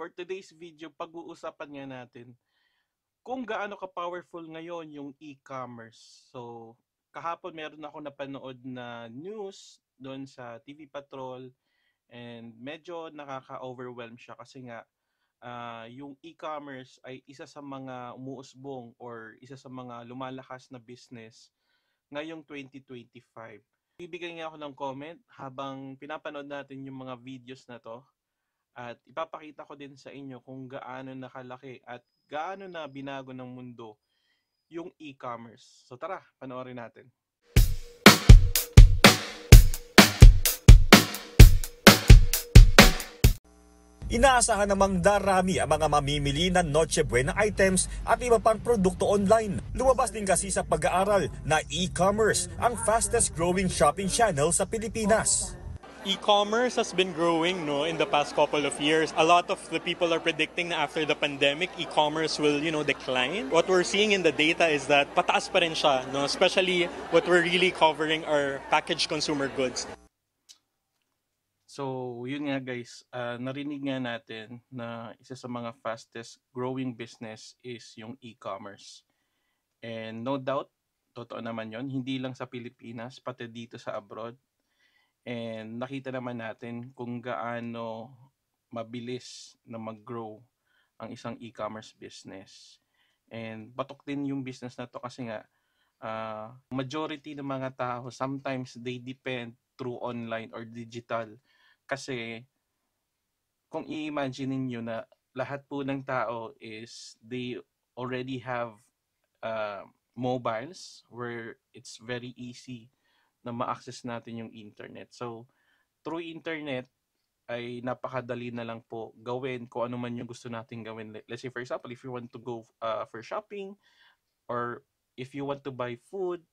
for today's video, pag-uusapan nga natin kung gaano ka-powerful ngayon yung e-commerce. So, kahapon meron ako napanood na news doon sa TV Patrol and medyo nakaka-overwhelm siya kasi nga yung e-commerce ay isa sa mga umuusbong or isa sa mga lumalakas na business ngayong 2025. Bibigyan nga ako ng comment habang pinapanood natin yung mga videos na to. At ipapakita ko din sa inyo kung gaano nakalaki at gaano na binago ng mundo yung e-commerce. So tara, panoorin natin. Inaasahan namang darami ang mga mamimili ng Noche Buena items at iba pang produkto online. Lumabas din kasi sa pag-aaral na e-commerce ang fastest growing shopping channel sa Pilipinas. E-commerce has been growing in the past couple of years. A lot of the people are predicting na after the pandemic, e-commerce will decline. What we're seeing in the data is that pataas pa rin siya, especially what we're really covering are packaged consumer goods. So, yun nga guys, narinig nga natin na isa sa mga fastest growing business is yung e-commerce. And no doubt, totoo naman yon, hindi lang sa Pilipinas, pati dito sa abroad. And nakita naman natin kung gaano mabilis na mag-grow ang isang e-commerce business. And patok din yung business na to kasi nga, majority ng mga tao, sometimes they depend through online or digital. Kasi kung i-imagine niyo na lahat po ng tao is they already have mobiles where it's very easy na ma-access natin yung internet. So through internet ay napakadali na lang po gawin kung ano man yung gusto nating gawin. Let's say for example, if you want to go for shopping or if you want to buy food,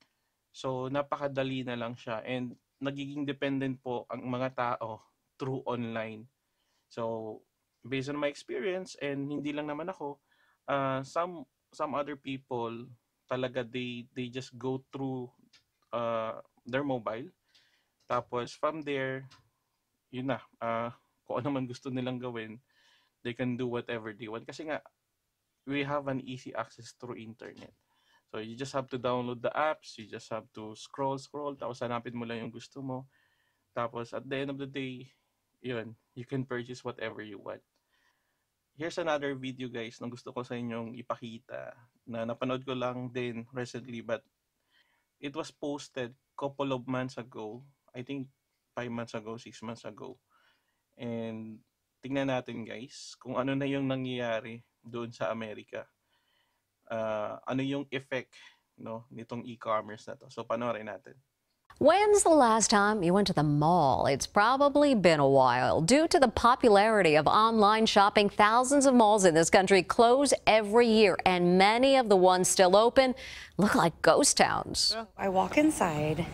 so napakadali na lang siya and nagiging dependent po ang mga tao through online. So, based on my experience, and hindi lang naman ako, some other people talaga they just go through their mobile. Tapos from there, yun na, kung ano man gusto nilang gawin, they can do whatever they want. Kasi nga, we have an easy access through internet. So, you just have to download the apps, you just have to scroll, tapos hanapin mo lang yung gusto mo. Tapos, at the end of the day, yun, you can purchase whatever you want. Here's another video guys na gusto ko sa inyong ipakita na napanood ko lang din recently but it was posted couple of months ago. I think 5 months ago, 6 months ago. And tingnan natin guys kung ano na yung nangyayari doon sa Amerika. Ano yung effect nitong e-commerce na to. So panoorin natin. When's the last time you went to the mall? It's probably been a while. Due to the popularity of online shopping, thousands of malls in this country close every year, and many of the ones still open look like ghost towns. I walk inside,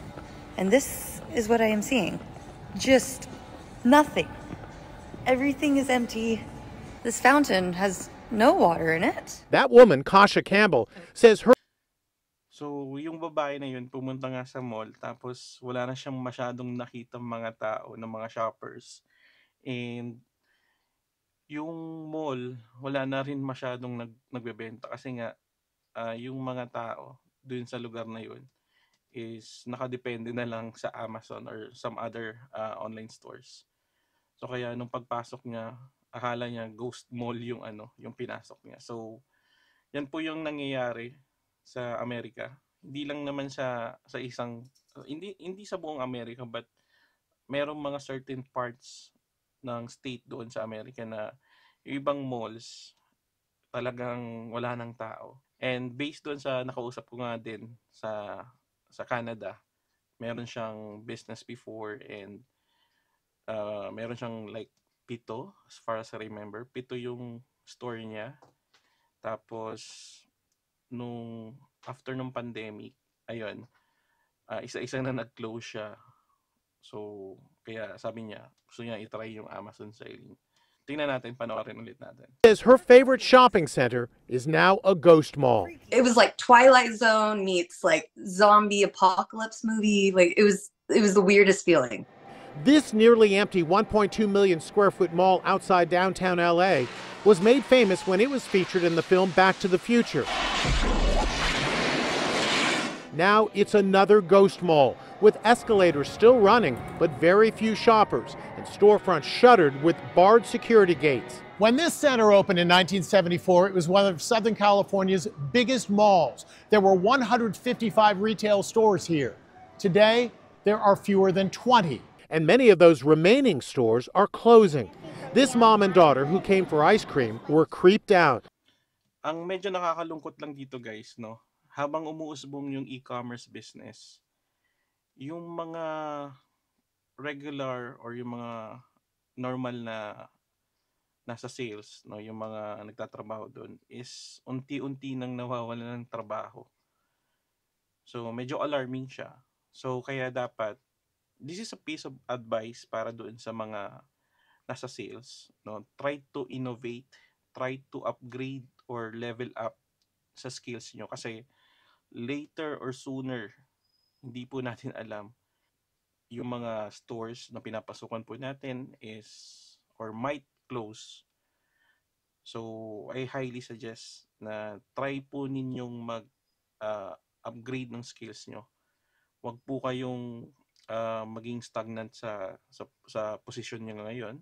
and this is what I am seeing. Just nothing. Everything is empty. This fountain has no water in it. That woman, Kasha Campbell, says her... So, yung babae na yun, pumunta nga sa mall, tapos wala na siyang masyadong nakita mga tao, ng mga shoppers. And yung mall, wala na rin masyadong nagbebenta kasi nga, yung mga tao dun sa lugar na yun is nakadepende na lang sa Amazon or some other online stores. So, kaya nung pagpasok niya, akala niya ghost mall yung yung pinasok niya. So, yan po yung nangyayari sa Amerika. Hindi lang naman sa isang hindi sa buong Amerika but merong mga certain parts ng state doon sa Amerika na yung ibang malls talagang wala ng tao. And based doon sa nakausap ko nga din sa Canada, meron siyang business before and meron siyang like 7 as far as I remember. 7 yung store niya. Tapos nung after nung pandemic, ayun, isa-isa na nag-close siya. So, kaya sabi niya, gusto niya i-try yung Amazon selling. Tingnan natin, panoorin ulit natin. Says her favorite shopping center is now a ghost mall. It was like Twilight Zone meets like zombie apocalypse movie. Like it was the weirdest feeling. This nearly empty 1.2 million square foot mall outside downtown LA was made famous when it was featured in the film Back to the Future. Now it's another ghost mall, with escalators still running, but very few shoppers, and storefronts shuttered with barred security gates. When this center opened in 1974, it was one of Southern California's biggest malls. There were 155 retail stores here. Today, there are fewer than 20. And many of those remaining stores are closing. This mom and daughter who came for ice cream were creeped out. Ang medyo nakakalungkot lang dito guys, no? Habang umuusbong yung e-commerce business, yung mga regular or yung mga normal na nasa sales, no, yung mga nagtatrabaho doon is unti-unti nang nawawalan ng trabaho. So medyo alarming siya. So kaya dapat this is a piece of advice para doon sa mga nasa sales, no? Try to innovate, try to upgrade or level up sa skills nyo kasi later or sooner, hindi po natin alam, yung mga stores na pinapasukan po natin is or might close. So I highly suggest na try po ninyong mag-upgrade ng skills nyo. Huwag po kayong maging stagnant sa posisyon nyo ngayon.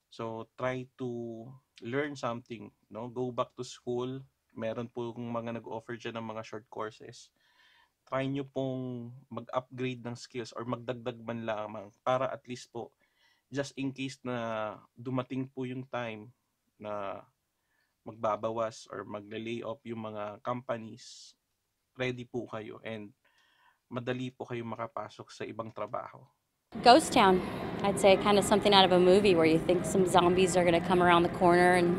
So try to learn something, no? Go back to school. Meron po mga nag-offer dyan ng mga short courses. Try nyo pong mag-upgrade ng skills or magdagdag man lamang para at least po, just in case na dumating po yung time na magbabawas or magle-lay off yung mga companies, ready po kayo and madali po kayo makapasok sa ibang trabaho. Ghost town. I'd say kind of something out of a movie where you think some zombies are going to come around the corner and,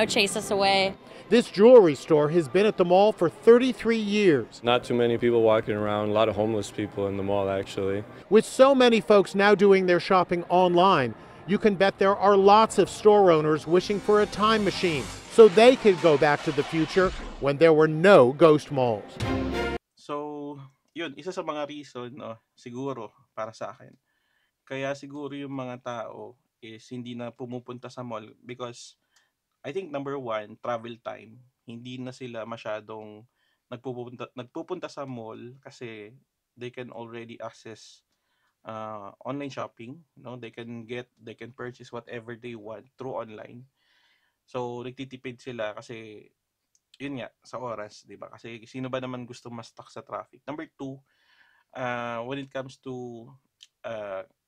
chase us away. This jewelry store has been at the mall for 33 years. Not too many people walking around, a lot of homeless people in the mall actually. With so many folks now doing their shopping online, you can bet there are lots of store owners wishing for a time machine so they could go back to the future when there were no ghost malls. So, yun, isa sa mga reason, no, siguro para sa akin. Kaya siguro yung mga tao is hindi na pumupunta sa mall because I think number one, travel time. Hindi na sila masyadong nagpupunta sa mall kasi they can already access online shopping, no? They can purchase whatever they want through online. So nagtitipid sila kasi yun nga sa oras, 'di ba? Kasi sino ba naman gusto ma-stuck sa traffic? Number two, when it comes to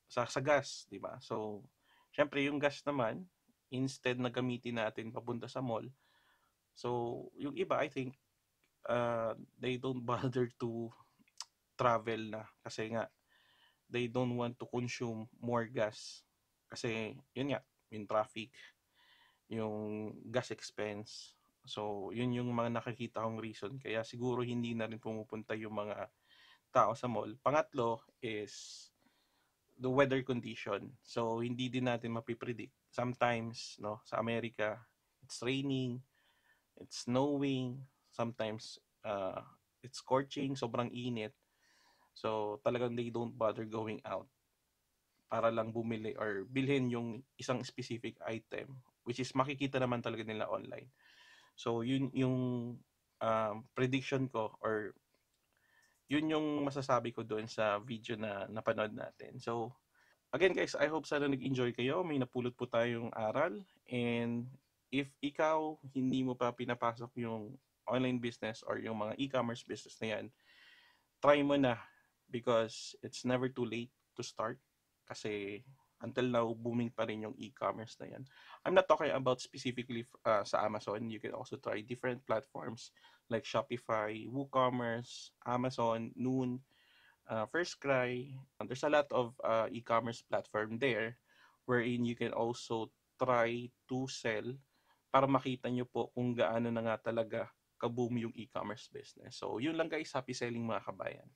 sa gas, 'di ba? So syempre yung gas naman instead na gamitin natin papunta sa mall. So yung iba I think they don't bother to travel na kasi nga they don't want to consume more gas kasi yun nga yung traffic, yung gas expense. So yun yung mga nakikita kong reason kaya siguro hindi na rin pumupunta yung mga tao sa mall. Pangatlo is the weather condition. So hindi din natin mapipredict. Sometimes, no, sa Amerika, it's raining, it's snowing, sometimes it's scorching, sobrang init. So talagang they don't bother going out para lang bumili or bilhin yung isang specific item which is makikita naman talaga nila online. So yun yung prediction ko or yun yung masasabi ko doon sa video na napanood natin. So again guys, I hope sana nag-enjoy kayo. May napulot po tayong aral and if ikaw hindi mo pa pinapasok yung online business or yung mga e-commerce business na yan, try mo na because it's never too late to start kasi until now booming pa rin yung e-commerce na yan. I'm not talking about specifically sa Amazon. You can also try different platforms like Shopify, WooCommerce, Amazon, Noon, FirstCry. There's a lot of e-commerce platform there wherein you can also try to sell para makita nyo po kung gaano na nga talaga kaboom yung e-commerce business. So yun lang guys, happy selling mga kabayan.